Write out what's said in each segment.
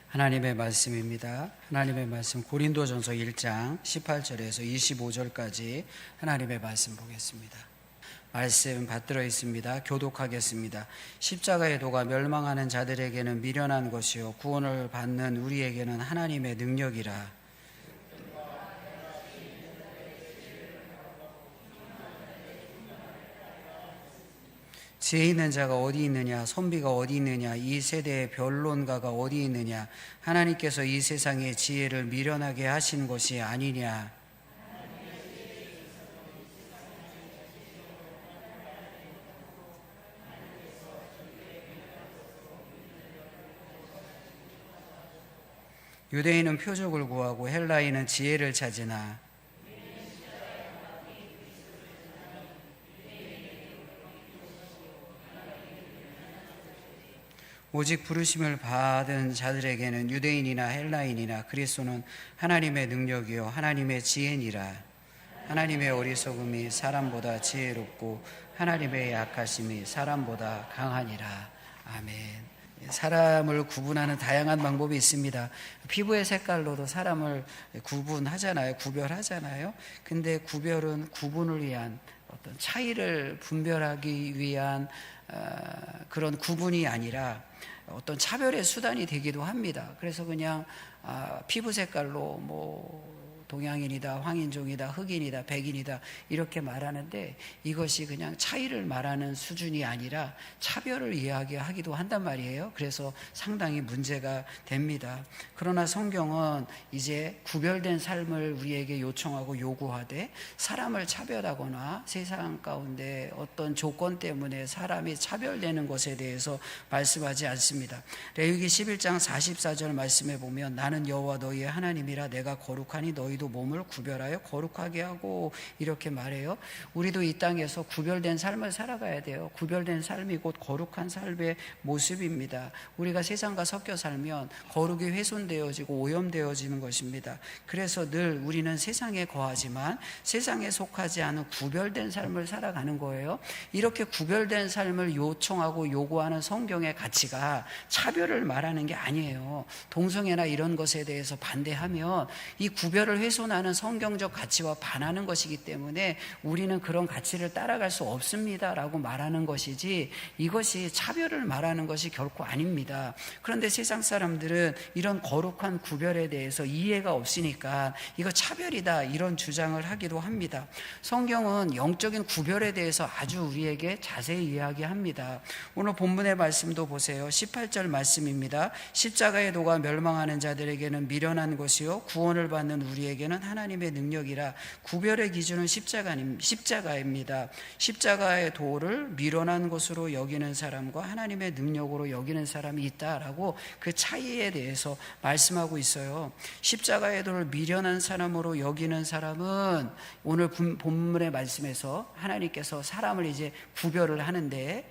하나님의 말씀입니다. 하나님의 말씀 고린도전서 1장 18절에서 25절까지 하나님의 말씀 보겠습니다. 말씀 받들어 있습니다. 교독하겠습니다. 십자가의 도가 멸망하는 자들에게는 미련한 것이요 구원을 받는 우리에게는 하나님의 능력이라. 지혜 있는 자가 어디 있느냐, 선비가 어디 있느냐, 이 세대의 변론가가 어디 있느냐. 하나님께서 이 세상의 지혜를 미련하게 하신 것이 아니냐. 유대인은 표적을 구하고 헬라인은 지혜를 찾으나 오직 부르심을 받은 자들에게는 유대인이나 헬라인이나 그리스도는 하나님의 능력이요 하나님의 지혜니라. 하나님의 어리석음이 사람보다 지혜롭고 하나님의 약하심이 사람보다 강하니라. 아멘. 사람을 구분하는 다양한 방법이 있습니다. 피부의 색깔로도 사람을 구분하잖아요. 구별하잖아요. 근데 구별은 구분을 위한 어떤 차이를 분별하기 위한 그런 구분이 아니라 어떤 차별의 수단이 되기도 합니다. 그래서 그냥 피부 색깔로 뭐 동양인이다, 황인종이다, 흑인이다, 백인이다 이렇게 말하는데 이것이 그냥 차이를 말하는 수준이 아니라 차별을 이야기하기도 한단 말이에요. 그래서 상당히 문제가 됩니다. 그러나 성경은 이제 구별된 삶을 우리에게 요청하고 요구하되 사람을 차별하거나 세상 가운데 어떤 조건 때문에 사람이 차별되는 것에 대해서 말씀하지 않습니다. 레위기 11장 44절 말씀에 보면 나는 여호와 너희의 하나님이라 내가 거룩하니 너희도 몸을 구별하여 거룩하게 하고 이렇게 말해요. 우리도 이 땅에서 구별된 삶을 살아가야 돼요. 구별된 삶이 곧 거룩한 삶의 모습입니다. 우리가 세상과 섞여 살면 거룩이 훼손되어지고 오염되어지는 것입니다. 그래서 늘 우리는 세상에 거하지만 세상에 속하지 않은 구별된 삶을 살아가는 거예요. 이렇게 구별된 삶을 요청하고 요구하는 성경의 가치가 차별을 말하는 게 아니에요. 동성애나 이런 것에 대해서 반대하면 이 구별을 훼손하는 성경적 가치와 반하는 것이기 때문에 우리는 그런 가치를 따라갈 수 없습니다 라고 말하는 것이지 이것이 차별을 말하는 것이 결코 아닙니다. 그런데 세상 사람들은 이런 거룩한 구별에 대해서 이해가 없으니까 이거 차별이다 이런 주장을 하기도 합니다. 성경은 영적인 구별에 대해서 아주 우리에게 자세히 이야기합니다. 오늘 본문의 말씀도 보세요. 18절 말씀입니다. 십자가의 도가 멸망하는 자들에게는 미련한 것이요 구원을 받는 우리에게는 하나님의 능력이라. 구별의 기준은 십자가입니다. 십자가의 도를 미련한 것으로 여기는 사람과 하나님의 능력으로 여기는 사람이 있다라고 그 차이에 대해서 말씀하고 있어요. 십자가의 도를 미련한 사람으로 여기는 사람은 오늘 본문의 말씀에서 하나님께서 사람을 이제 구별을 하는데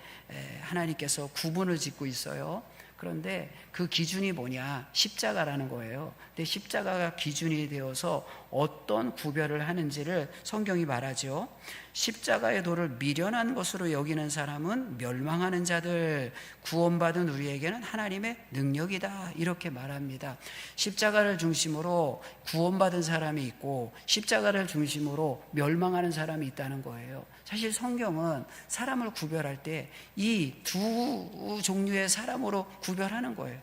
하나님께서 구분을 짓고 있어요. 그런데 그 기준이 뭐냐? 십자가라는 거예요. 근데 십자가가 기준이 되어서 어떤 구별을 하는지를 성경이 말하죠. 십자가의 도를 미련한 것으로 여기는 사람은 멸망하는 자들, 구원받은 우리에게는 하나님의 능력이다 이렇게 말합니다. 십자가를 중심으로 구원받은 사람이 있고 십자가를 중심으로 멸망하는 사람이 있다는 거예요. 사실 성경은 사람을 구별할 때 이 두 종류의 사람으로 구별하는 거예요.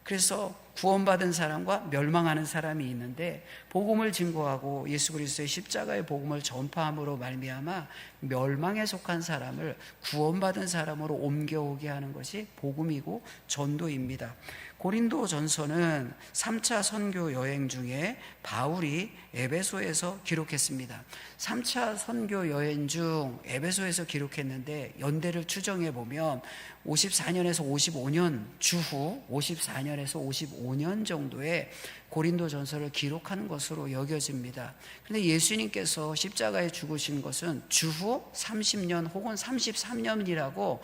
그래서 구원받은 사람과 멸망하는 사람이 있는데 복음을 증거하고 예수 그리스도의 십자가의 복음을 전파함으로 말미암아 멸망에 속한 사람을 구원받은 사람으로 옮겨오게 하는 것이 복음이고 전도입니다. 고린도전서는 3차 선교 여행 중에 바울이 에베소에서 기록했습니다. 3차 선교 여행 중 에베소에서 기록했는데 연대를 추정해 보면 54년에서 55년 주후 54년에서 55년 정도의 고린도전서를 기록한 것으로 여겨집니다. 그런데 예수님께서 십자가에 죽으신 것은 주후 30년 혹은 33년이라고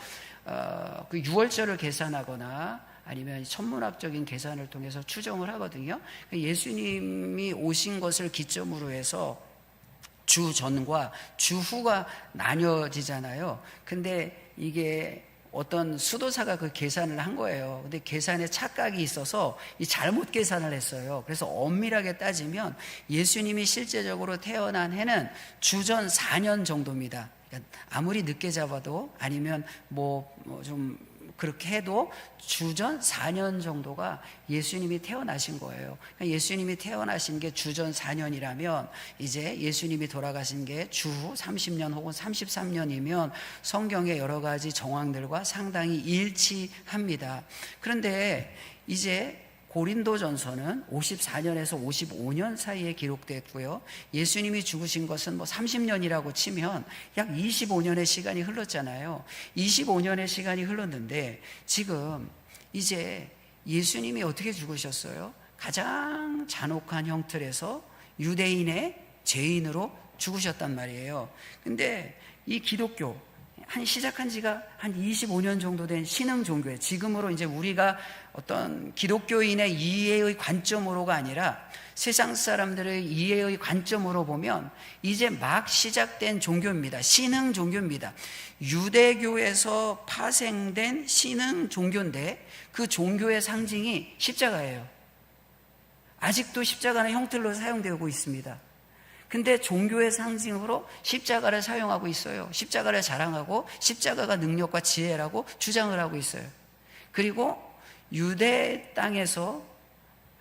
그 유월절을 계산하거나 아니면 천문학적인 계산을 통해서 추정을 하거든요. 예수님이 오신 것을 기점으로 해서 주 전과 주 후가 나뉘어지잖아요. 근데 이게 어떤 수도사가 그 계산을 한 거예요. 근데 계산에 착각이 있어서 이 잘못 계산을 했어요. 그래서 엄밀하게 따지면 예수님이 실제적으로 태어난 해는 주전 4년 정도입니다. 그러니까 아무리 늦게 잡아도 아니면 좀 그렇게 해도 주전 4년 정도가 예수님이 태어나신 거예요. 그러니까 예수님이 태어나신 게 주전 4년이라면 이제 예수님이 돌아가신 게 주후 30년 혹은 33년이면 성경의 여러 가지 정황들과 상당히 일치합니다. 그런데 이제 고린도전서는 54년에서 55년 사이에 기록됐고요. 예수님이 죽으신 것은 30년이라고 치면 약 25년의 시간이 흘렀잖아요. 25년의 시간이 흘렀는데 지금 이제 예수님이 어떻게 죽으셨어요? 가장 잔혹한 형틀에서 유대인의 죄인으로 죽으셨단 말이에요. 근데 이 기독교 시작한 지가 한 25년 정도 된 신흥 종교에 지금으로 이제 우리가 어떤 기독교인의 이해의 관점으로가 아니라 세상 사람들의 이해의 관점으로 보면 이제 막 시작된 종교입니다. 신흥 종교입니다. 유대교에서 파생된 신흥 종교인데 그 종교의 상징이 십자가예요. 아직도 십자가는 형틀로 사용되고 있습니다. 근데 종교의 상징으로 십자가를 사용하고 있어요. 십자가를 자랑하고 십자가가 능력과 지혜라고 주장을 하고 있어요. 그리고 유대 땅에서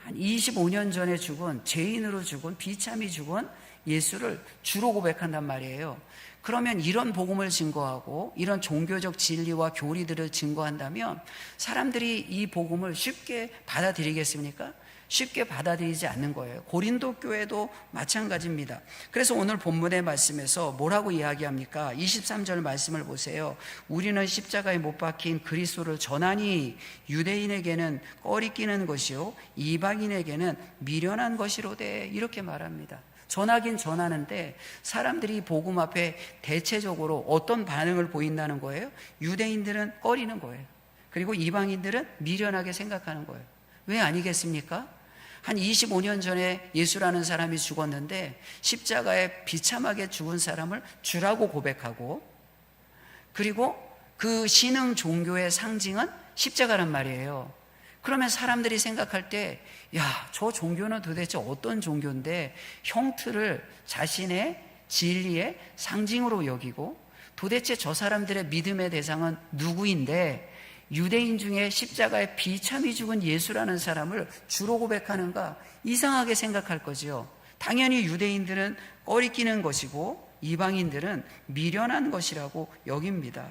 한 25년 전에 죽은 죄인으로 죽은 비참히 죽은 예수를 주로 고백한단 말이에요. 그러면 이런 복음을 증거하고 이런 종교적 진리와 교리들을 증거한다면 사람들이 이 복음을 쉽게 받아들이겠습니까? 쉽게 받아들이지 않는 거예요. 고린도 교회도 마찬가지입니다. 그래서 오늘 본문의 말씀에서 뭐라고 이야기합니까? 23절 말씀을 보세요. 우리는 십자가에 못 박힌 그리스도를 전하니 유대인에게는 꺼리 끼는 것이요 이방인에게는 미련한 것이로되, 이렇게 말합니다. 전하긴 전하는데 사람들이 복음 앞에 대체적으로 어떤 반응을 보인다는 거예요? 유대인들은 꺼리는 거예요. 그리고 이방인들은 미련하게 생각하는 거예요. 왜 아니겠습니까? 한 25년 전에 예수라는 사람이 죽었는데 십자가에 비참하게 죽은 사람을 주라고 고백하고, 그리고 그 신흥 종교의 상징은 십자가란 말이에요. 그러면 사람들이 생각할 때, 야, 저 종교는 도대체 어떤 종교인데 형틀을 자신의 진리의 상징으로 여기고 도대체 저 사람들의 믿음의 대상은 누구인데 유대인 중에 십자가에 비참히 죽은 예수라는 사람을 주로 고백하는가, 이상하게 생각할 거죠. 당연히 유대인들은 꺼리끼는 것이고 이방인들은 미련한 것이라고 여깁니다.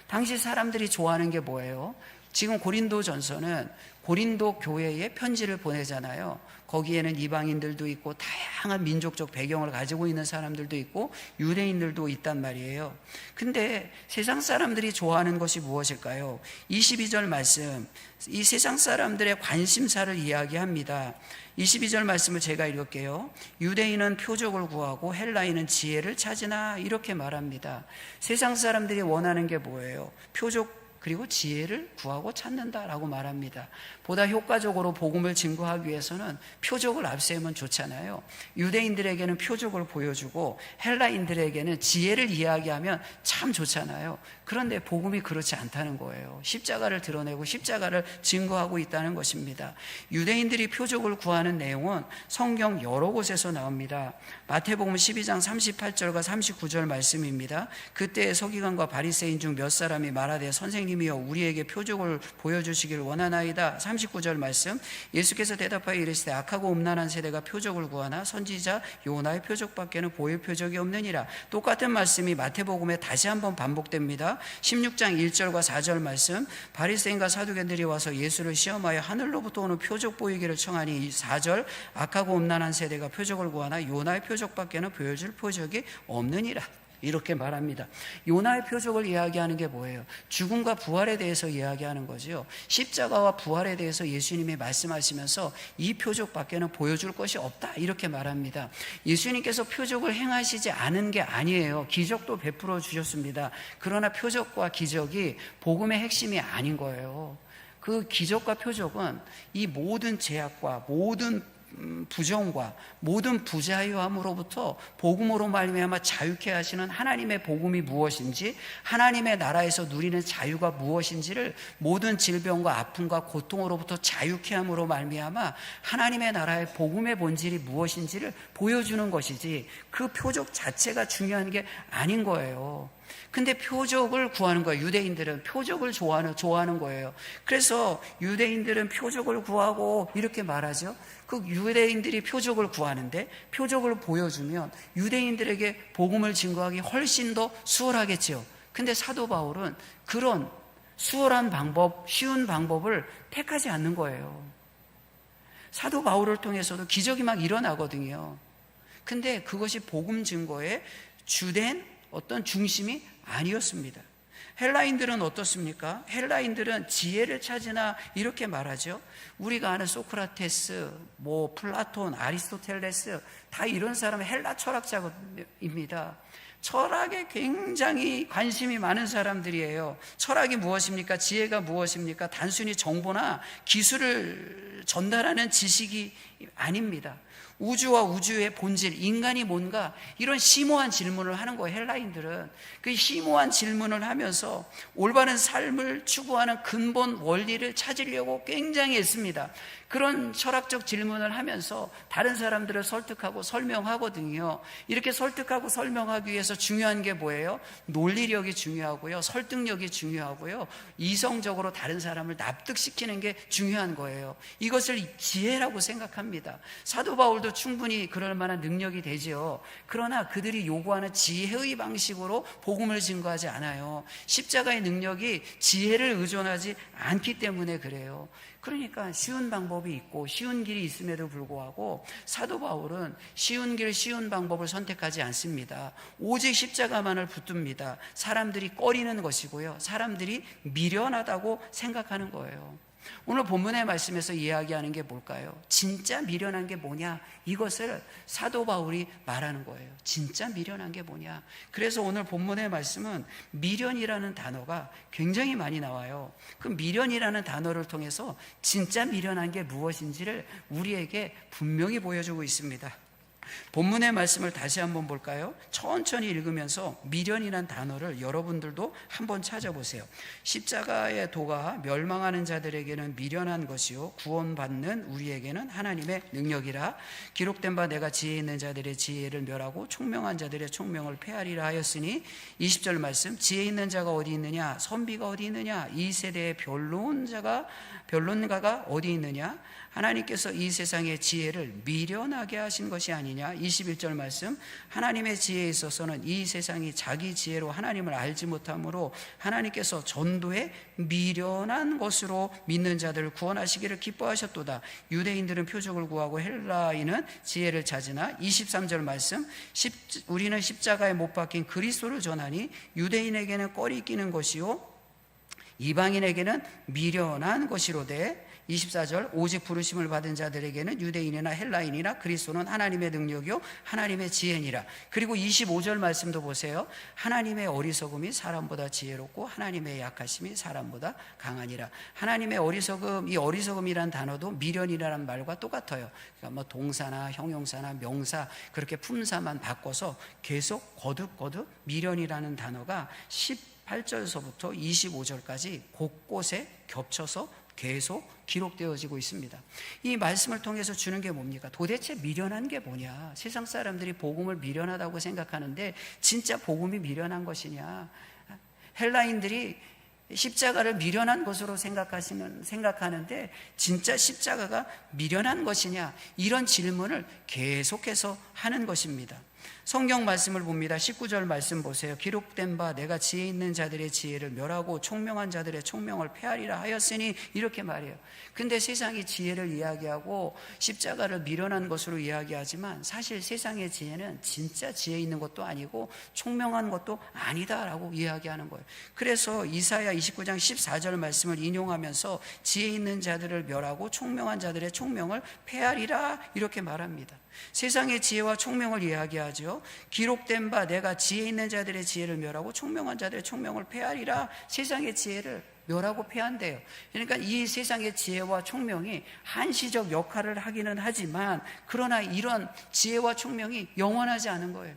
당시 사람들이 좋아하는 게 뭐예요? 지금 고린도전서는 고린도 교회에 편지를 보내잖아요. 거기에는 이방인들도 있고 다양한 민족적 배경을 가지고 있는 사람들도 있고 유대인들도 있단 말이에요. 근데 세상 사람들이 좋아하는 것이 무엇일까요? 22절 말씀, 이 세상 사람들의 관심사를 이야기합니다. 22절 말씀을 제가 읽을게요. 유대인은 표적을 구하고 헬라인은 지혜를 찾으나, 이렇게 말합니다. 세상 사람들이 원하는 게 뭐예요? 표적 그리고 지혜를 구하고 찾는다라고 말합니다. 보다 효과적으로 복음을 증거하기 위해서는 표적을 앞세우면 좋잖아요. 유대인들에게는 표적을 보여주고 헬라인들에게는 지혜를 이야기하면 참 좋잖아요. 그런데 복음이 그렇지 않다는 거예요. 십자가를 드러내고 십자가를 증거하고 있다는 것입니다. 유대인들이 표적을 구하는 내용은 성경 여러 곳에서 나옵니다. 마태복음 12장 38절과 39절 말씀입니다. 그때 서기관과 바리새인 중 몇 사람이 말하되 선생님이여 우리에게 표적을 보여주시길 원하나이다. 39절 말씀, 예수께서 대답하여 이르시되 악하고 음란한 세대가 표적을 구하나 선지자 요나의 표적밖에는 보일 표적이 없느니라. 똑같은 말씀이 마태복음에 다시 한번 반복됩니다. 16장 1절과 4절 말씀, 바리새인과 사두개인들이 와서 예수를 시험하여 하늘로부터 오는 표적 보이기를 청하니 4절, 악하고 음란한 세대가 표적을 구하나 요나의 표적밖에는 보여줄 표적이 없느니라. 이렇게 말합니다. 요나의 표적을 이야기하는 게 뭐예요? 죽음과 부활에 대해서 이야기하는 거죠. 십자가와 부활에 대해서 예수님이 말씀하시면서 이 표적밖에는 보여줄 것이 없다, 이렇게 말합니다. 예수님께서 표적을 행하시지 않은 게 아니에요. 기적도 베풀어 주셨습니다. 그러나 표적과 기적이 복음의 핵심이 아닌 거예요. 그 기적과 표적은 이 모든 제약과 모든 부정과 모든 부자유함으로부터 복음으로 말미암아 자유케 하시는 하나님의 복음이 무엇인지, 하나님의 나라에서 누리는 자유가 무엇인지를, 모든 질병과 아픔과 고통으로부터 자유케 함으로 말미암아 하나님의 나라의 복음의 본질이 무엇인지를 보여주는 것이지, 그 표적 자체가 중요한 게 아닌 거예요. 근데 표적을 구하는 거예요. 유대인들은 표적을 좋아하는 거예요. 그래서 유대인들은 표적을 구하고 이렇게 말하죠. 그 유대인들이 표적을 구하는데 표적을 보여주면 유대인들에게 복음을 증거하기 훨씬 더 수월하겠죠. 근데 사도 바울은 그런 수월한 방법, 쉬운 방법을 택하지 않는 거예요. 사도 바울을 통해서도 기적이 막 일어나거든요. 근데 그것이 복음 증거의 주된 어떤 중심이 아니었습니다. 헬라인들은 어떻습니까? 헬라인들은 지혜를 찾으나 이렇게 말하죠. 우리가 아는 소크라테스, 플라톤, 아리스토텔레스, 다 이런 사람은 헬라 철학자입니다. 철학에 굉장히 관심이 많은 사람들이에요. 철학이 무엇입니까? 지혜가 무엇입니까? 단순히 정보나 기술을 전달하는 지식이 아닙니다. 우주와 우주의 본질, 인간이 뭔가, 이런 심오한 질문을 하는 거예요. 헬라인들은 그 심오한 질문을 하면서 올바른 삶을 추구하는 근본 원리를 찾으려고 굉장히 애씁니다. 그런 철학적 질문을 하면서 다른 사람들을 설득하고 설명하거든요. 이렇게 설득하고 설명하기 위해서 중요한 게 뭐예요? 논리력이 중요하고요, 설득력이 중요하고요, 이성적으로 다른 사람을 납득시키는 게 중요한 거예요. 이것을 지혜라고 생각합니다. 사도 바울도 충분히 그럴 만한 능력이 되죠. 그러나 그들이 요구하는 지혜의 방식으로 복음을 증거하지 않아요. 십자가의 능력이 지혜를 의존하지 않기 때문에 그래요. 그러니까 쉬운 방법이 있고 쉬운 길이 있음에도 불구하고 사도 바울은 쉬운 길, 쉬운 방법을 선택하지 않습니다. 오직 십자가만을 붙듭니다. 사람들이 꺼리는 것이고요, 사람들이 미련하다고 생각하는 거예요. 오늘 본문의 말씀에서 이야기하는 게 뭘까요? 진짜 미련한 게 뭐냐? 이것을 사도 바울이 말하는 거예요. 진짜 미련한 게 뭐냐? 그래서 오늘 본문의 말씀은 미련이라는 단어가 굉장히 많이 나와요. 그 미련이라는 단어를 통해서 진짜 미련한 게 무엇인지를 우리에게 분명히 보여주고 있습니다. 본문의 말씀을 다시 한번 볼까요? 천천히 읽으면서 미련이란 단어를 여러분들도 한번 찾아보세요. 십자가의 도가 멸망하는 자들에게는 미련한 것이요 구원받는 우리에게는 하나님의 능력이라. 기록된 바 내가 지혜 있는 자들의 지혜를 멸하고 총명한 자들의 총명을 폐하리라 하였으니, 20절 말씀, 지혜 있는 자가 어디 있느냐? 선비가 어디 있느냐? 이 세대의 변론가가 어디 있느냐? 하나님께서 이 세상의 지혜를 미련하게 하신 것이 아니냐. 21절 말씀, 하나님의 지혜에 있어서는 이 세상이 자기 지혜로 하나님을 알지 못하므로 하나님께서 전도에 미련한 것으로 믿는 자들을 구원하시기를 기뻐하셨도다. 유대인들은 표적을 구하고 헬라인은 지혜를 찾으나. 23절 말씀, 우리는 십자가에 못 박힌 그리스도를 전하니 유대인에게는 꺼리 끼는 것이요 이방인에게는 미련한 것이로되. 24절, 오직 부르심을 받은 자들에게는 유대인이나 헬라인이나 그리스도는 하나님의 능력이요 하나님의 지혜니라. 그리고 25절 말씀도 보세요. 하나님의 어리석음이 사람보다 지혜롭고 하나님의 약하심이 사람보다 강하니라. 하나님의 어리석음, 이 어리석음이란 단어도 미련이라는 말과 똑같아요. 그러니까 동사나 형용사나 명사 그렇게 품사만 바꿔서 계속 거듭거듭 미련이라는 단어가 18절서부터 25절까지 곳곳에 겹쳐서 계속 기록되어지고 있습니다. 이 말씀을 통해서 주는 게 뭡니까? 도대체 미련한 게 뭐냐? 세상 사람들이 복음을 미련하다고 생각하는데 진짜 복음이 미련한 것이냐? 헬라인들이 십자가를 미련한 것으로 생각하는데 진짜 십자가가 미련한 것이냐? 이런 질문을 계속해서 하는 것입니다. 성경 말씀을 봅니다. 19절 말씀 보세요. 기록된 바 내가 지혜 있는 자들의 지혜를 멸하고 총명한 자들의 총명을 폐하리라 하였으니, 이렇게 말해요. 근데 세상이 지혜를 이야기하고 십자가를 미련한 것으로 이야기하지만 사실 세상의 지혜는 진짜 지혜 있는 것도 아니고 총명한 것도 아니다라고 이야기하는 거예요. 그래서 이사야 29장 14절 말씀을 인용하면서 지혜 있는 자들을 멸하고 총명한 자들의 총명을 폐하리라 이렇게 말합니다. 세상의 지혜와 총명을 이야기하죠. 기록된 바 내가 지혜 있는 자들의 지혜를 멸하고 총명한 자들의 총명을 폐하리라. 세상의 지혜를 멸하고 패한대요. 그러니까 이 세상의 지혜와 총명이 한시적 역할을 하기는 하지만 그러나 이런 지혜와 총명이 영원하지 않은 거예요.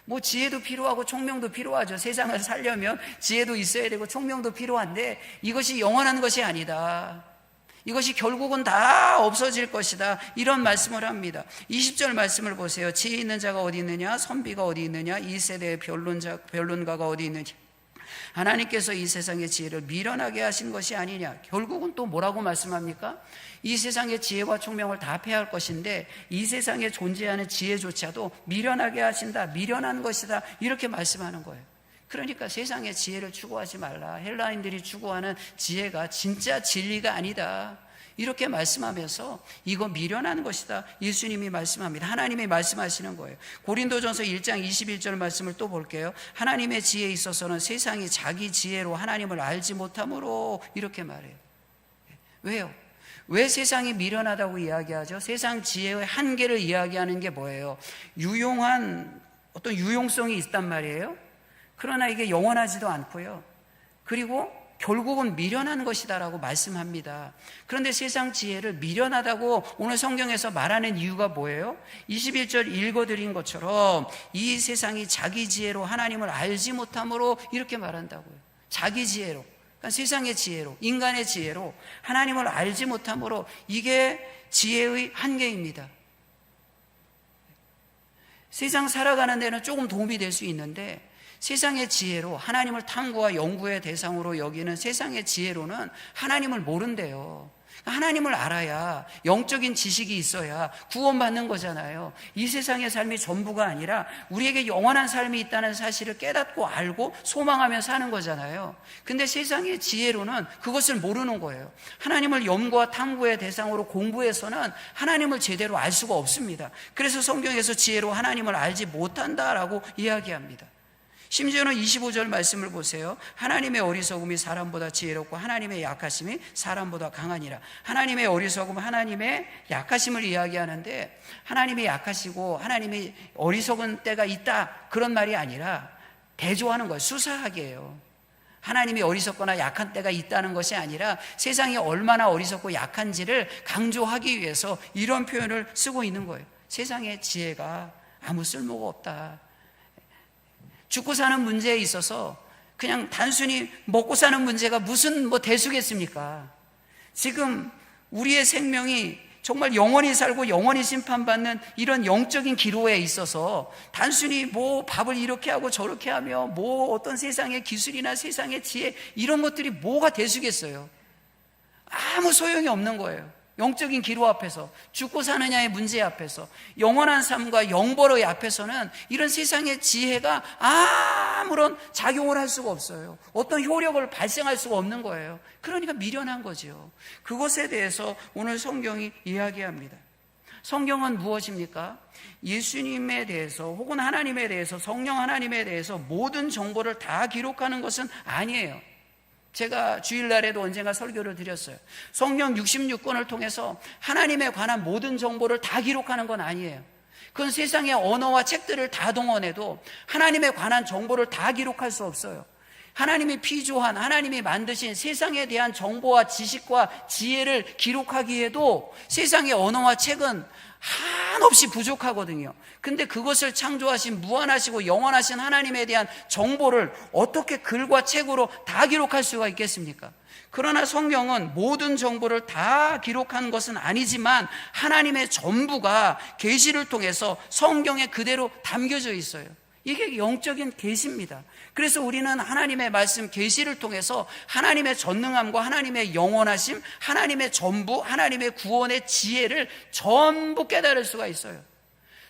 뭐 지혜도 필요하고 총명도 필요하죠. 세상을 살려면 지혜도 있어야 되고 총명도 필요한데 이것이 영원한 것이 아니다. 이것이 결국은 다 없어질 것이다. 이런 말씀을 합니다. 20절 말씀을 보세요. 지혜 있는 자가 어디 있느냐? 선비가 어디 있느냐? 이 세대의 변론가가 어디 있느냐? 하나님께서 이 세상의 지혜를 미련하게 하신 것이 아니냐. 결국은 또 뭐라고 말씀합니까? 이 세상의 지혜와 총명을 다 패할 것인데 이 세상에 존재하는 지혜조차도 미련하게 하신다. 미련한 것이다. 이렇게 말씀하는 거예요. 그러니까 세상의 지혜를 추구하지 말라. 헬라인들이 추구하는 지혜가 진짜 진리가 아니다. 이렇게 말씀하면서 이거 미련한 것이다. 예수님이 말씀합니다. 하나님이 말씀하시는 거예요. 고린도전서 1장 21절 말씀을 또 볼게요. 하나님의 지혜에 있어서는 세상이 자기 지혜로 하나님을 알지 못함으로 이렇게 말해요. 왜요? 왜 세상이 미련하다고 이야기하죠? 세상 지혜의 한계를 이야기하는 게 뭐예요? 유용한 어떤 유용성이 있단 말이에요. 그러나 이게 영원하지도 않고요. 그리고 결국은 미련한 것이다라고 말씀합니다. 그런데 세상 지혜를 미련하다고 오늘 성경에서 말하는 이유가 뭐예요? 21절 읽어드린 것처럼 이 세상이 자기 지혜로 하나님을 알지 못함으로 이렇게 말한다고요. 자기 지혜로, 그러니까 세상의 지혜로, 인간의 지혜로 하나님을 알지 못함으로 이게 지혜의 한계입니다. 세상 살아가는 데는 조금 도움이 될 수 있는데 세상의 지혜로 하나님을 탐구와 연구의 대상으로 여기는 세상의 지혜로는 하나님을 모른대요. 하나님을 알아야 영적인 지식이 있어야 구원받는 거잖아요. 이 세상의 삶이 전부가 아니라 우리에게 영원한 삶이 있다는 사실을 깨닫고 알고 소망하며 사는 거잖아요. 근데 세상의 지혜로는 그것을 모르는 거예요. 하나님을 연구와 탐구의 대상으로 공부해서는 하나님을 제대로 알 수가 없습니다. 그래서 성경에서 지혜로 하나님을 알지 못한다라고 이야기합니다. 심지어는 25절 말씀을 보세요. 하나님의 어리석음이 사람보다 지혜롭고 하나님의 약하심이 사람보다 강하니라. 하나님의 어리석음, 하나님의 약하심을 이야기하는데 하나님이 약하시고 하나님이 어리석은 때가 있다 그런 말이 아니라 대조하는 거예요. 수사하게요. 하나님이 어리석거나 약한 때가 있다는 것이 아니라 세상이 얼마나 어리석고 약한지를 강조하기 위해서 이런 표현을 쓰고 있는 거예요. 세상의 지혜가 아무 쓸모가 없다. 죽고 사는 문제에 있어서 그냥 단순히 먹고 사는 문제가 무슨 대수겠습니까? 지금 우리의 생명이 정말 영원히 살고 영원히 심판받는 이런 영적인 기로에 있어서 단순히 밥을 이렇게 하고 저렇게 하며 어떤 세상의 기술이나 세상의 지혜 이런 것들이 뭐가 대수겠어요? 아무 소용이 없는 거예요. 영적인 기로 앞에서, 죽고 사느냐의 문제 앞에서, 영원한 삶과 영벌의 앞에서는 이런 세상의 지혜가 아무런 작용을 할 수가 없어요. 어떤 효력을 발생할 수가 없는 거예요. 그러니까 미련한 거죠. 그것에 대해서 오늘 성경이 이야기합니다. 성경은 무엇입니까? 예수님에 대해서 혹은 하나님에 대해서, 성령 하나님에 대해서 모든 정보를 다 기록하는 것은 아니에요. 제가 주일날에도 언젠가 설교를 드렸어요. 성경 66권을 통해서 하나님에 관한 모든 정보를 다 기록하는 건 아니에요. 그건 세상의 언어와 책들을 다 동원해도 하나님에 관한 정보를 다 기록할 수 없어요. 하나님이 피조한, 하나님이 만드신 세상에 대한 정보와 지식과 지혜를 기록하기에도 세상의 언어와 책은 한없이 부족하거든요. 근데 그것을 창조하신 무한하시고 영원하신 하나님에 대한 정보를 어떻게 글과 책으로 다 기록할 수가 있겠습니까? 그러나 성경은 모든 정보를 다 기록한 것은 아니지만 하나님의 전부가 계시를 통해서 성경에 그대로 담겨져 있어요. 이게 영적인 계시입니다. 그래서 우리는 하나님의 말씀 계시를 통해서 하나님의 전능함과 하나님의 영원하심, 하나님의 전부, 하나님의 구원의 지혜를 전부 깨달을 수가 있어요.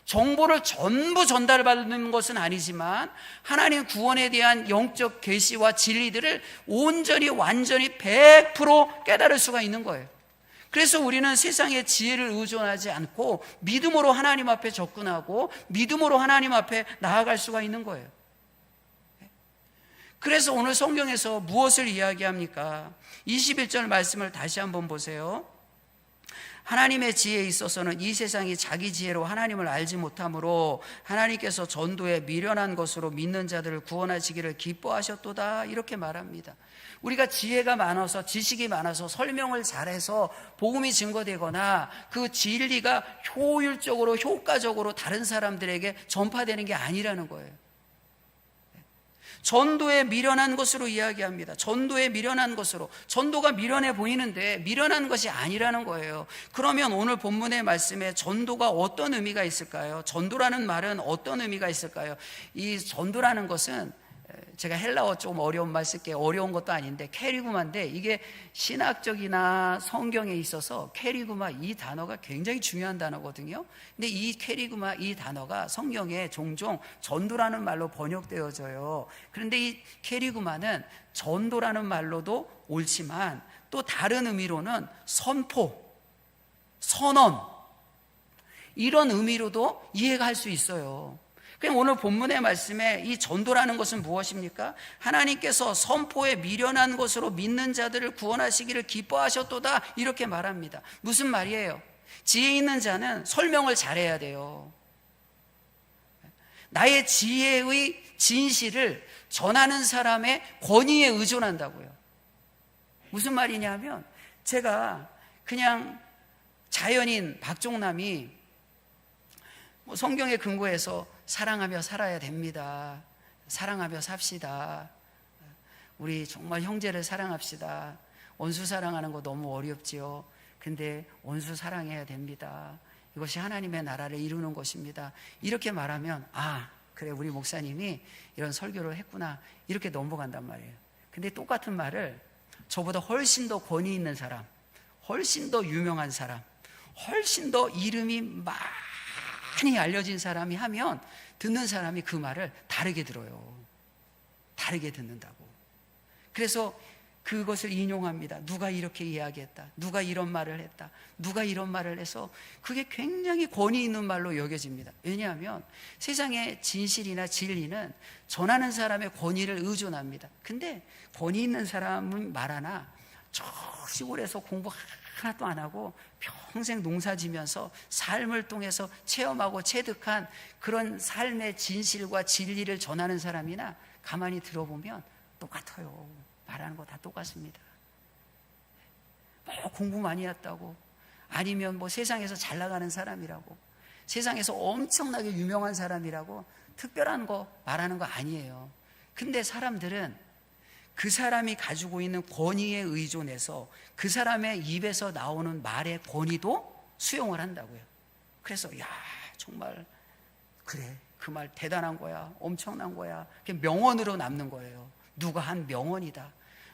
정보를 전부 전달받는 것은 아니지만 하나님 구원에 대한 영적 계시와 진리들을 온전히 완전히 100% 깨달을 수가 있는 거예요. 그래서 우리는 세상의 지혜를 의존하지 않고 믿음으로 하나님 앞에 접근하고 믿음으로 하나님 앞에 나아갈 수가 있는 거예요. 그래서 오늘 성경에서 무엇을 이야기합니까? 21절 말씀을 다시 한번 보세요. 하나님의 지혜에 있어서는 이 세상이 자기 지혜로 하나님을 알지 못하므로 하나님께서 전도에 미련한 것으로 믿는 자들을 구원하시기를 기뻐하셨도다, 이렇게 말합니다. 우리가 지혜가 많아서, 지식이 많아서, 설명을 잘해서 복음이 증거되거나 그 진리가 효율적으로, 효과적으로 다른 사람들에게 전파되는 게 아니라는 거예요. 전도에 미련한 것으로 이야기합니다. 전도에 미련한 것으로. 전도가 미련해 보이는데 미련한 것이 아니라는 거예요. 그러면 오늘 본문의 말씀에 전도가 어떤 의미가 있을까요? 전도라는 말은 어떤 의미가 있을까요? 이 전도라는 것은, 제가 헬라어 좀 어려운 말 쓸게요. 어려운 것도 아닌데 케리구마인데, 이게 신학적이나 성경에 있어서 케리구마, 이 단어가 굉장히 중요한 단어거든요. 근데 이 케리구마, 이 단어가 성경에 종종 전도라는 말로 번역되어져요. 그런데 이 케리구마는 전도라는 말로도 옳지만 또 다른 의미로는 선포, 선언, 이런 의미로도 이해가 할 수 있어요. 그럼 오늘 본문의 말씀에 이 전도라는 것은 무엇입니까? 하나님께서 선포에 미련한 것으로 믿는 자들을 구원하시기를 기뻐하셨도다, 이렇게 말합니다. 무슨 말이에요? 지혜 있는 자는 설명을 잘해야 돼요. 나의 지혜의 진실을 전하는 사람의 권위에 의존한다고요. 무슨 말이냐면, 제가 그냥 자연인 박종남이 성경에 근거해서 사랑하며 살아야 됩니다, 사랑하며 삽시다, 우리 정말 형제를 사랑합시다, 원수 사랑하는 거 너무 어렵지요, 근데 원수 사랑해야 됩니다, 이것이 하나님의 나라를 이루는 것입니다, 이렇게 말하면 아, 그래, 우리 목사님이 이런 설교를 했구나, 이렇게 넘어간단 말이에요. 근데 똑같은 말을 저보다 훨씬 더 권위 있는 사람, 훨씬 더 유명한 사람, 훨씬 더 이름이 많이 알려진 사람이 하면 듣는 사람이 그 말을 다르게 들어요. 다르게 듣는다고. 그래서 그것을 인용합니다. 누가 이렇게 이야기했다, 누가 이런 말을 했다, 누가 이런 말을 해서 그게 굉장히 권위 있는 말로 여겨집니다. 왜냐하면 세상의 진실이나 진리는 전하는 사람의 권위를 의존합니다. 근데 권위 있는 사람은 말하나 저 시골에서 공부 하나도 안 하고 평생 농사지면서 삶을 통해서 체험하고 체득한 그런 삶의 진실과 진리를 전하는 사람이나 가만히 들어보면 똑같아요. 말하는 거 다 똑같습니다. 뭐 공부 많이 했다고, 아니면 뭐 세상에서 잘 나가는 사람이라고, 세상에서 엄청나게 유명한 사람이라고 특별한 거 말하는 거 아니에요. 근데 사람들은 그 사람이 가지고 있는 권위에 의존해서 그 사람의 입에서 나오는 말의 권위도 수용을 한다고요. 그래서 야, 정말 그래, 그 말 대단한 거야, 엄청난 거야, 그게 명언으로 남는 거예요. 누가 한 명언이다.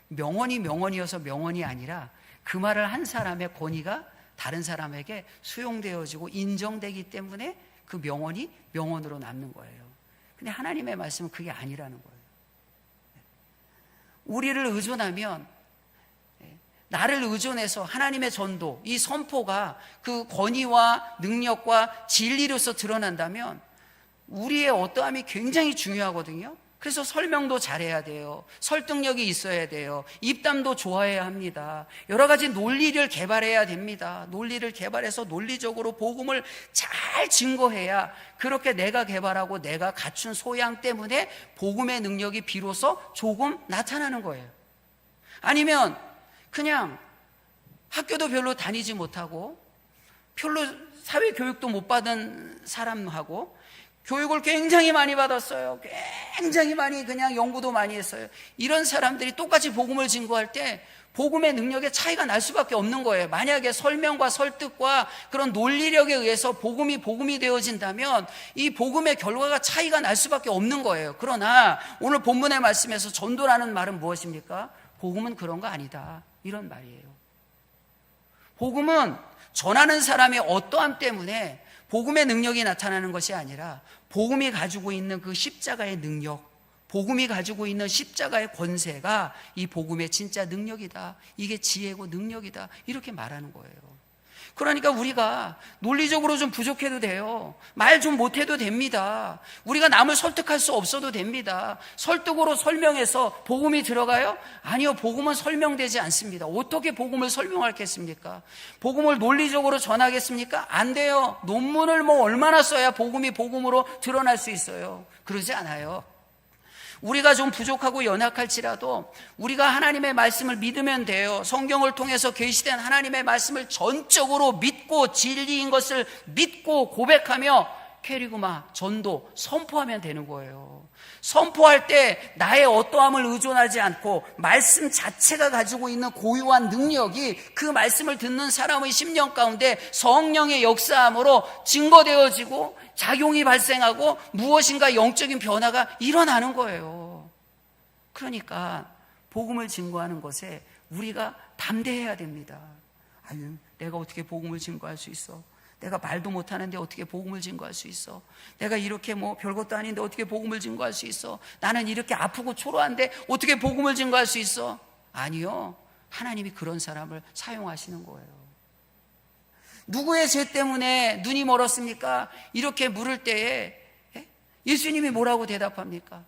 명언이 명언이어서 명언이 아니라 그 말을 한 사람의 권위가 다른 사람에게 수용되어지고 인정되기 때문에 그 명언이 명언으로 남는 거예요. 근데 하나님의 말씀은 그게 아니라는 거예요. 우리를 의존하면, 나를 의존해서 하나님의 전도, 이 선포가 그 권위와 능력과 진리로서 드러난다면 우리의 어떠함이 굉장히 중요하거든요. 그래서 설명도 잘해야 돼요. 설득력이 있어야 돼요. 입담도 좋아해야 합니다. 여러 가지 논리를 개발해야 됩니다. 논리를 개발해서 논리적으로 복음을 잘 증거해야, 그렇게 내가 개발하고 내가 갖춘 소양 때문에 복음의 능력이 비로소 조금 나타나는 거예요. 아니면 그냥 학교도 별로 다니지 못하고 별로 사회교육도 못 받은 사람하고 교육을 굉장히 많이 받았어요. 굉장히 많이 그냥 연구도 많이 했어요. 이런 사람들이 똑같이 복음을 증거할 때 복음의 능력에 차이가 날 수밖에 없는 거예요. 만약에 설명과 설득과 그런 논리력에 의해서 복음이 되어진다면 이 복음의 결과가 차이가 날 수밖에 없는 거예요. 그러나 오늘 본문의 말씀에서 전도라는 말은 무엇입니까? 복음은 그런 거 아니다, 이런 말이에요. 복음은 전하는 사람의 어떠함 때문에 복음의 능력이 나타나는 것이 아니라 복음이 가지고 있는 그 십자가의 능력, 복음이 가지고 있는 십자가의 권세가 이 복음의 진짜 능력이다, 이게 지혜고 능력이다, 이렇게 말하는 거예요. 그러니까 우리가 논리적으로 좀 부족해도 돼요. 말 좀 못해도 됩니다. 우리가 남을 설득할 수 없어도 됩니다. 설득으로 설명해서 복음이 들어가요? 아니요, 복음은 설명되지 않습니다. 어떻게 복음을 설명하겠습니까? 복음을 논리적으로 전하겠습니까? 안 돼요. 논문을 뭐 얼마나 써야 복음이 복음으로 드러날 수 있어요? 그러지 않아요. 우리가 좀 부족하고 연약할지라도 우리가 하나님의 말씀을 믿으면 돼요. 성경을 통해서 계시된 하나님의 말씀을 전적으로 믿고 진리인 것을 믿고 고백하며 캐리그마, 전도, 선포하면 되는 거예요. 선포할 때 나의 어떠함을 의존하지 않고 말씀 자체가 가지고 있는 고유한 능력이 그 말씀을 듣는 사람의 심령 가운데 성령의 역사함으로 증거되어지고 작용이 발생하고 무엇인가 영적인 변화가 일어나는 거예요. 그러니까 복음을 증거하는 것에 우리가 담대해야 됩니다. 아유, 내가 어떻게 복음을 증거할 수 있어? 내가 말도 못하는데 어떻게 복음을 증거할 수 있어? 내가 이렇게 뭐 별것도 아닌데 어떻게 복음을 증거할 수 있어? 나는 이렇게 아프고 초라한데 어떻게 복음을 증거할 수 있어? 아니요, 하나님이 그런 사람을 사용하시는 거예요. 누구의 죄 때문에 눈이 멀었습니까? 이렇게 물을 때에 예수님이 뭐라고 대답합니까?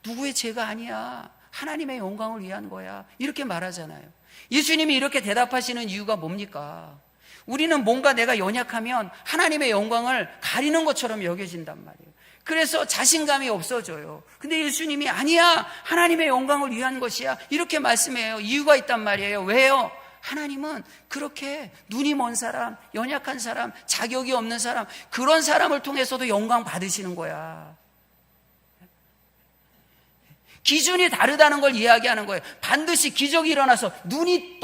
누구의 죄가 아니야, 하나님의 영광을 위한 거야, 이렇게 말하잖아요. 예수님이 이렇게 대답하시는 이유가 뭡니까? 우리는 뭔가 내가 연약하면 하나님의 영광을 가리는 것처럼 여겨진단 말이에요. 그래서 자신감이 없어져요. 근데 예수님이 아니야, 하나님의 영광을 위한 것이야, 이렇게 말씀해요. 이유가 있단 말이에요. 왜요? 하나님은 그렇게 눈이 먼 사람, 연약한 사람, 자격이 없는 사람, 그런 사람을 통해서도 영광 받으시는 거야. 기준이 다르다는 걸 이야기하는 거예요. 반드시 기적이 일어나서 눈이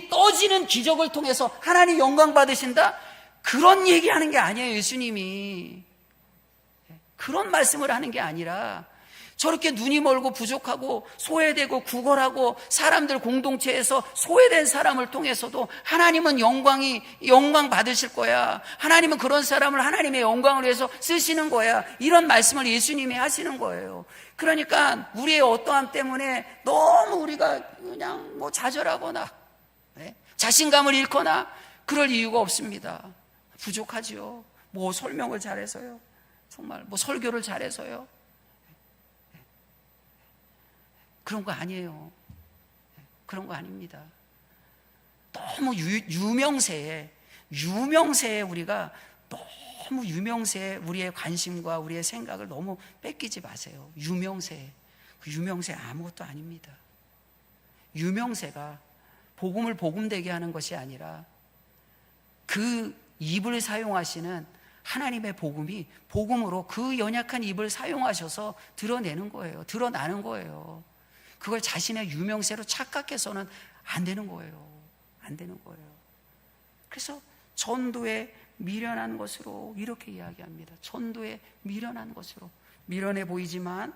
떠지는 기적을 통해서 하나님 영광 받으신다? 그런 얘기하는 게 아니에요. 예수님이 그런 말씀을 하는 게 아니라 저렇게 눈이 멀고 부족하고 소외되고 구걸하고 사람들 공동체에서 소외된 사람을 통해서도 하나님은 영광 받으실 거야. 하나님은 그런 사람을 하나님의 영광을 위해서 쓰시는 거야. 이런 말씀을 예수님이 하시는 거예요. 그러니까 우리의 어떠함 때문에 너무 우리가 그냥 뭐 좌절하거나 자신감을 잃거나 그럴 이유가 없습니다. 부족하지요. 뭐 설명을 잘해서요, 정말 뭐 설교를 잘해서요, 그런 거 아니에요. 그런 거 아닙니다. 너무 유명세에 우리가 너무 유명세에 우리의 관심과 우리의 생각을 너무 뺏기지 마세요. 그 유명세 아무것도 아닙니다. 유명세가 복음을 복음되게 하는 것이 아니라 그 입을 사용하시는 하나님의 복음이 복음으로 그 연약한 입을 사용하셔서 드러나는 거예요. 그걸 자신의 유명세로 착각해서는 안 되는 거예요. 그래서 전도에 미련한 것으로 이렇게 이야기합니다. 전도에 미련한 것으로, 미련해 보이지만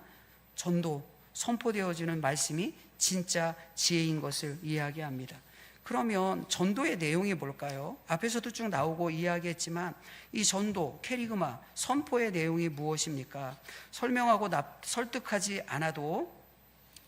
전도, 선포되어지는 말씀이 진짜 지혜인 것을 이야기합니다. 그러면 전도의 내용이 뭘까요? 앞에서도 쭉 나오고 이야기했지만 이 전도, 캐리그마, 선포의 내용이 무엇입니까? 설명하고 설득하지 않아도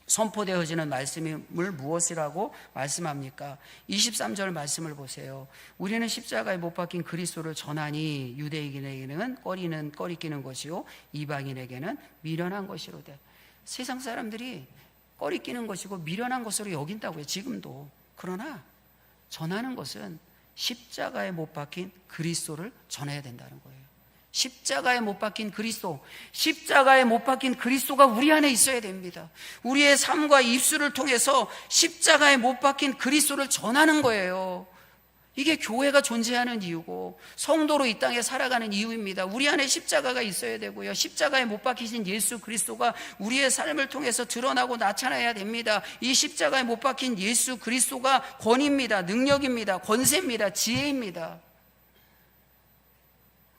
선포되어지는 말씀을 무엇이라고 말씀합니까? 23절 말씀을 보세요. 우리는 십자가에 못 박힌 그리스도를 전하니 유대인에게는 꺼리 끼는 것이요 이방인에게는 미련한 것이로되. 세상 사람들이 꺼리 끼는 것이고 미련한 것으로 여긴다고요, 지금도. 그러나 전하는 것은 십자가에 못 박힌 그리스도를 전해야 된다는 거예요. 십자가에 못 박힌 그리스도가 우리 안에 있어야 됩니다. 우리의 삶과 입술을 통해서 십자가에 못 박힌 그리스도를 전하는 거예요. 이게 교회가 존재하는 이유고 성도로 이 땅에 살아가는 이유입니다. 우리 안에 십자가가 있어야 되고요, 십자가에 못 박히신 예수 그리스도가 우리의 삶을 통해서 드러나고 나타나야 됩니다. 이 십자가에 못 박힌 예수 그리스도가 권위입니다, 능력입니다, 권세입니다, 지혜입니다.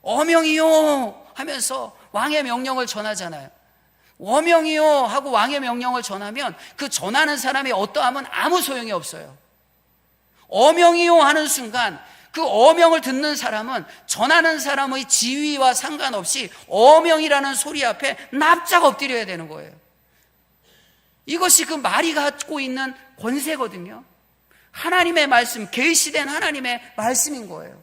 어명이요 하면서 왕의 명령을 전하잖아요. 어명이요 하고 왕의 명령을 전하면 그 전하는 사람이 어떠하면 아무 소용이 없어요. 어명이요 하는 순간 그 어명을 듣는 사람은 전하는 사람의 지위와 상관없이 어명이라는 소리 앞에 납작 엎드려야 되는 거예요. 이것이 그 말이 갖고 있는 권세거든요. 하나님의 말씀, 계시된 하나님의 말씀인 거예요.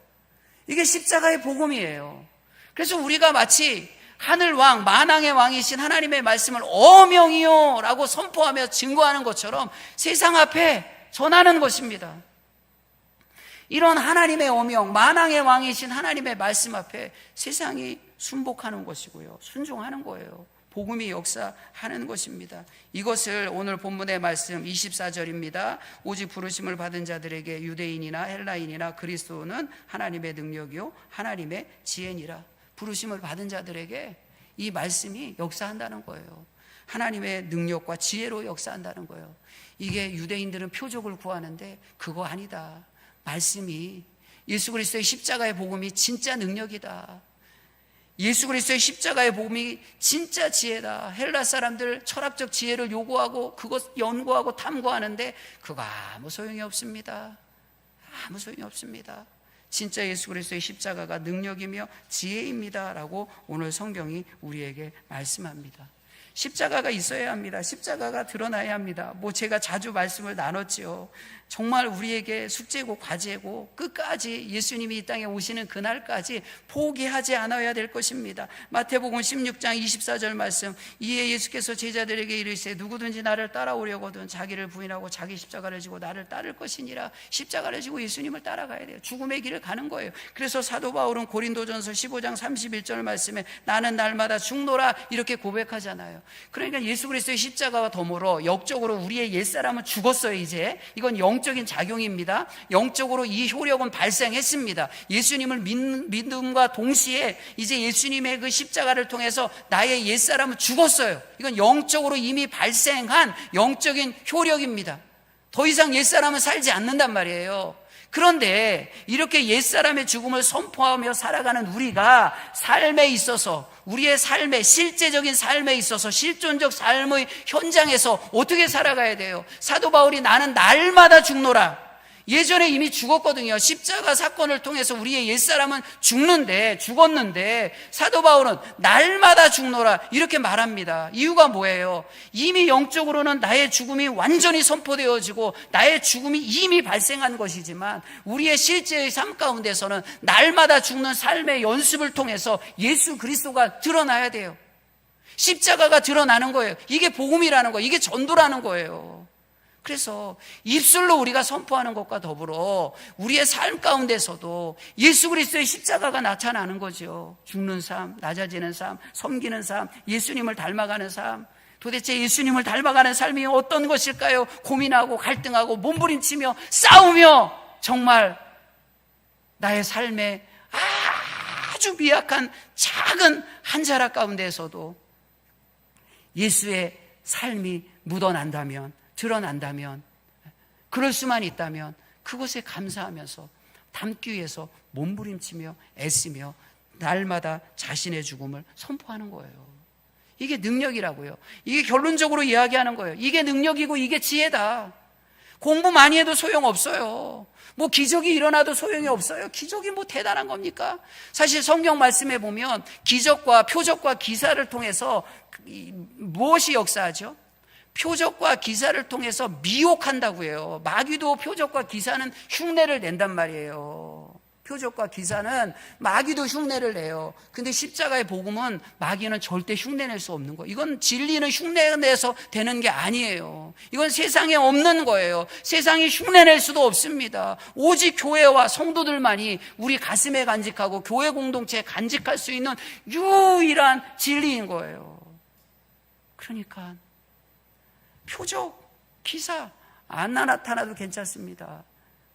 이게 십자가의 복음이에요. 그래서 우리가 마치 하늘 왕, 만왕의 왕이신 하나님의 말씀을 어명이요 라고 선포하며 증거하는 것처럼 세상 앞에 전하는 것입니다. 이런 하나님의 어명, 만왕의 왕이신 하나님의 말씀 앞에 세상이 순복하는 것이고요, 순종하는 거예요. 복음이 역사하는 것입니다. 이것을 오늘 본문의 말씀 24절입니다. 오직 부르심을 받은 자들에게 유대인이나 헬라인이나 그리스도는 하나님의 능력이요 하나님의 지혜니라. 부르심을 받은 자들에게 이 말씀이 역사한다는 거예요. 하나님의 능력과 지혜로 역사한다는 거예요. 이게 유대인들은 표적을 구하는데 그거 아니다. 말씀이, 예수 그리스도의 십자가의 복음이 진짜 능력이다. 예수 그리스도의 십자가의 복음이 진짜 지혜다. 헬라 사람들 철학적 지혜를 요구하고 그것 연구하고 탐구하는데 그거 아무 소용이 없습니다. 아무 소용이 없습니다. 진짜 예수 그리스도의 십자가가 능력이며 지혜입니다 라고 오늘 성경이 우리에게 말씀합니다. 십자가가 있어야 합니다. 십자가가 드러나야 합니다. 제가 자주 말씀을 나눴지요. 정말 우리에게 숙제고 과제고 끝까지 예수님이 이 땅에 오시는 그날까지 포기하지 않아야 될 것입니다. 마태복음 16장 24절 말씀, 이에 예수께서 제자들에게 이르시되 누구든지 나를 따라오려거든 자기를 부인하고 자기 십자가를 지고 나를 따를 것이니라. 십자가를 지고 예수님을 따라가야 돼요. 죽음의 길을 가는 거예요. 그래서 사도 바울은 고린도전서 15장 31절 말씀에 나는 날마다 죽노라 이렇게 고백하잖아요. 그러니까 예수 그리스도의 십자가와 더불어 영적으로 우리의 옛사람은 죽었어요. 이제 이건 영적인 작용입니다. 영적으로 이 효력은 발생했습니다. 예수님을 믿음과 동시에 이제 예수님의 그 십자가를 통해서 나의 옛사람은 죽었어요. 이건 영적으로 이미 발생한 영적인 효력입니다. 더 이상 옛사람은 살지 않는단 말이에요. 그런데 이렇게 옛사람의 죽음을 선포하며 살아가는 우리가 삶에 있어서, 우리의 삶에, 실제적인 삶에 있어서, 실존적 삶의 현장에서 어떻게 살아가야 돼요? 사도 바울이 나는 날마다 죽노라. 예전에 이미 죽었거든요. 십자가 사건을 통해서 우리의 옛사람은 죽었는데 사도 바울은 날마다 죽노라 이렇게 말합니다. 이유가 뭐예요? 이미 영적으로는 나의 죽음이 완전히 선포되어지고 나의 죽음이 이미 발생한 것이지만 우리의 실제의 삶 가운데서는 날마다 죽는 삶의 연습을 통해서 예수 그리스도가 드러나야 돼요. 십자가가 드러나는 거예요. 이게 복음이라는 거예요. 이게 전도라는 거예요. 그래서 입술로 우리가 선포하는 것과 더불어 우리의 삶 가운데서도 예수 그리스도의 십자가가 나타나는 거죠. 죽는 삶, 낮아지는 삶, 섬기는 삶, 예수님을 닮아가는 삶. 도대체 예수님을 닮아가는 삶이 어떤 것일까요? 고민하고 갈등하고 몸부림치며 싸우며 정말 나의 삶에 아주 미약한 작은 한 자락 가운데에서도 예수의 삶이 묻어난다면, 드러난다면, 그럴 수만 있다면 그것에 감사하면서 담기 위해서 몸부림치며 애쓰며 날마다 자신의 죽음을 선포하는 거예요. 이게 능력이라고요. 이게 결론적으로 이야기하는 거예요. 이게 능력이고 이게 지혜다. 공부 많이 해도 소용없어요. 기적이 일어나도 소용이 없어요. 기적이 대단한 겁니까? 사실 성경 말씀에 보면 기적과 표적과 기사를 통해서 무엇이 역사하죠? 표적과 기사를 통해서 미혹한다고 해요. 마귀도 표적과 기사는 흉내를 낸단 말이에요. 표적과 기사는 마귀도 흉내를 내요. 근데 십자가의 복음은 마귀는 절대 흉내낼 수 없는 거예요. 이건 진리는 흉내내서 되는 게 아니에요. 이건 세상에 없는 거예요. 세상이 흉내낼 수도 없습니다. 오직 교회와 성도들만이 우리 가슴에 간직하고 교회 공동체에 간직할 수 있는 유일한 진리인 거예요. 그러니까 표적, 기사 안 나타나도 괜찮습니다.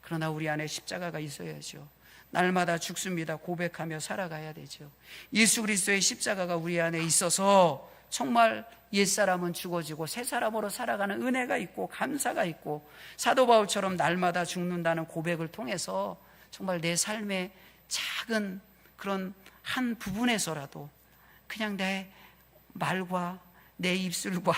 그러나 우리 안에 십자가가 있어야죠. 날마다 죽습니다 고백하며 살아가야 되죠. 예수 그리스도의 십자가가 우리 안에 있어서 정말 옛사람은 죽어지고 새 사람으로 살아가는 은혜가 있고 감사가 있고, 사도 바울처럼 날마다 죽는다는 고백을 통해서 정말 내 삶의 작은 그런 한 부분에서라도 그냥 내 말과 내 입술과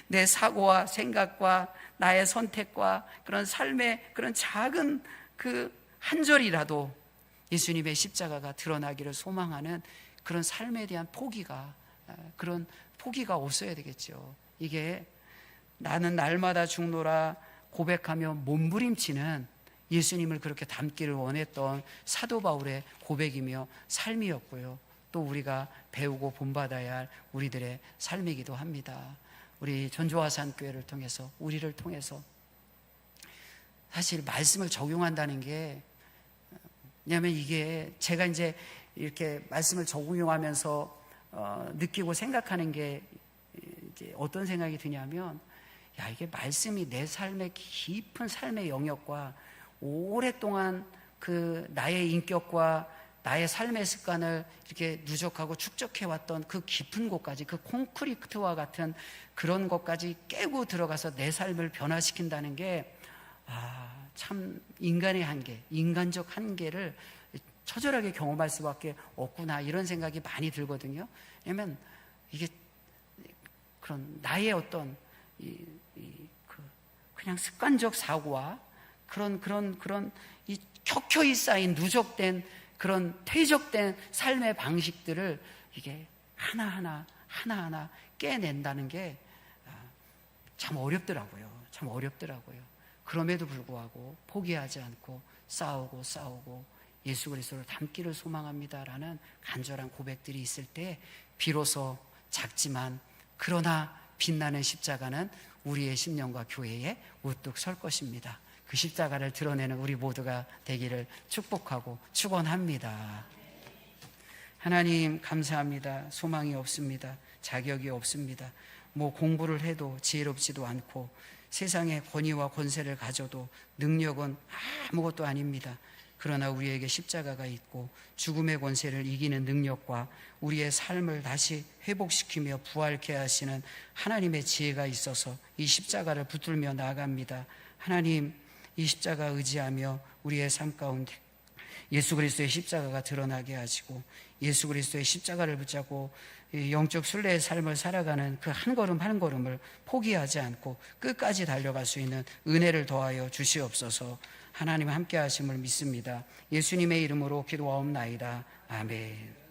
내 사고와 생각과 나의 선택과 그런 삶의 그런 작은 그 한 절이라도 예수님의 십자가가 드러나기를 소망하는 그런 삶에 대한 그런 포기가 없어야 되겠죠. 이게 나는 날마다 죽노라 고백하며 몸부림치는 예수님을 그렇게 닮기를 원했던 사도 바울의 고백이며 삶이었고요. 또 우리가 배우고 본받아야 할 우리들의 삶이기도 합니다. 우리 전조화산 교회를 통해서, 우리를 통해서 사실 말씀을 적용한다는 게, 왜냐하면 이게 제가 이제 이렇게 말씀을 적용하면서 느끼고 생각하는 게 이제 어떤 생각이 드냐면, 야, 이게 말씀이 내 삶의 깊은 삶의 영역과 오랫동안 그 나의 인격과 나의 삶의 습관을 이렇게 누적하고 축적해왔던 그 깊은 곳까지, 그 콘크리트와 같은 그런 것까지 깨고 들어가서 내 삶을 변화시킨다는 게, 참 인간의 한계, 인간적 한계를 처절하게 경험할 수밖에 없구나, 이런 생각이 많이 들거든요. 왜냐면 이게 그런 나의 어떤 그냥 습관적 사고와 그런 이 켜켜이 쌓인 누적된 그런 퇴적된 삶의 방식들을 이게 하나하나 깨낸다는 게 참 어렵더라고요. 참 어렵더라고요. 그럼에도 불구하고 포기하지 않고 싸우고 예수 그리스도를 닮기를 소망합니다라는 간절한 고백들이 있을 때 비로소 작지만 그러나 빛나는 십자가는 우리의 심령과 교회에 우뚝 설 것입니다. 그 십자가를 드러내는 우리 모두가 되기를 축복하고 축원합니다. 하나님 감사합니다. 소망이 없습니다. 자격이 없습니다. 뭐 공부를 해도 지혜롭지도 않고 세상의 권위와 권세를 가져도 능력은 아무것도 아닙니다. 그러나 우리에게 십자가가 있고 죽음의 권세를 이기는 능력과 우리의 삶을 다시 회복시키며 부활케 하시는 하나님의 지혜가 있어서 이 십자가를 붙들며 나아갑니다. 하나님, 이 십자가 의지하며 우리의 삶 가운데 예수 그리스도의 십자가가 드러나게 하시고 예수 그리스도의 십자가를 붙잡고 영적 순례의 삶을 살아가는 그 한 걸음 한 걸음을 포기하지 않고 끝까지 달려갈 수 있는 은혜를 더하여 주시옵소서. 하나님 함께 하심을 믿습니다. 예수님의 이름으로 기도하옵나이다. 아멘.